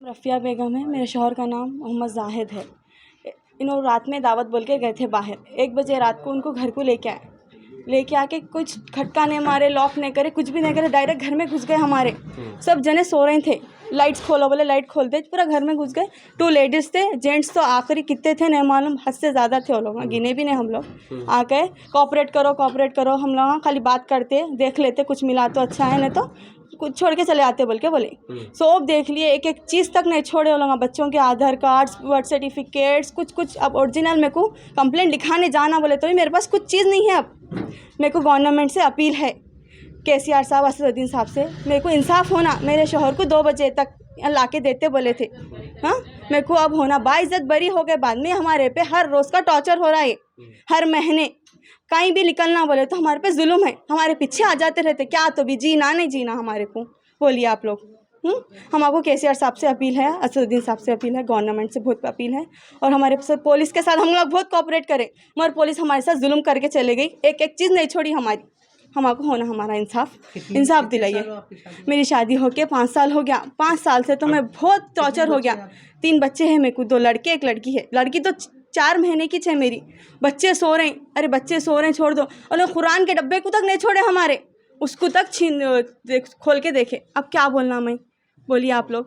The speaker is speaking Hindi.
रफ़िया बेगम है, मेरे शौहर का नाम मोहम्मद जाहिद है। इन्होंने रात में दावत बोल के गए थे बाहर, 1 बजे रात को उनको घर को लेके आके कुछ खटका नहीं मारे, लॉक नहीं करे, कुछ भी नहीं करे, डायरेक्ट घर में घुस गए। हमारे सब जने सो रहे थे, लाइट्स खोलो बोले लाइट खोलते, पूरा घर में घुस गए। 2 लेडीज़ थे, जेंट्स तो आखिरी कितने थे नहीं मालूम, हद से ज़्यादा थे वो लोग, गिने भी नहीं हम लोग। आके कोऑपरेट करो, हम लोग खाली बात करते, देख लेते, कुछ मिला तो अच्छा है, नहीं तो कुछ छोड़ के चले आते बोल के बोले। सब देख लिए, एक एक चीज़ तक नहीं छोड़े वो लोग, बच्चों के आधार कार्ड्स, बर्थ सर्टिफिकेट्स, कुछ। अब ओरिजिनल मेरे को कंप्लेंट लिखाने जाना बोले तो भी मेरे पास कुछ चीज़ नहीं है। अब मेरे को गवर्नमेंट से अपील है, KCR साहब, असदुद्दीन साहब से, मेरे को इंसाफ होना। मेरे शौहर को 2 बजे तक ला के देते बोले थे, हाँ, मेरे को अब होना। बाइज्जत बरी हो गए, बाद में हमारे पे हर रोज़ का टॉर्चर हो रहा है। हर महीने कहीं भी निकलना बोले तो हमारे पे जुल्म है, हमारे पीछे आ जाते रहते। क्या तो भी जीना नहीं जीना हमारे को, बोलिए आप लोग। हमारे KCR साहब से अपील है, असदुद्दीन साहब से अपील है, गवर्नमेंट से बहुत अपील है। और हमारे पुलिस के साथ हम लोग बहुत कोऑपरेट करें, मगर पुलिस हमारे साथ जुल्म करके चले गई, एक एक चीज़ नहीं छोड़ी हमारी। हमको होना हमारा इंसाफ दिलाइए। मेरी शादी होके 5 साल हो गया, 5 साल से तो मैं बहुत टॉर्चर हो गया। 3 बच्चे हैं मेरे को, 2 लड़के 1 लड़की है। लड़की तो 4 महीने की है मेरी। बच्चे सो रहे हैं, अरे बच्चे सो रहे हैं छोड़ दो, और कुरान के डब्बे को तक नहीं छोड़े हमारे, उसको तक खोल के देखे। अब क्या बोलना मैं, बोलिए आप लोग।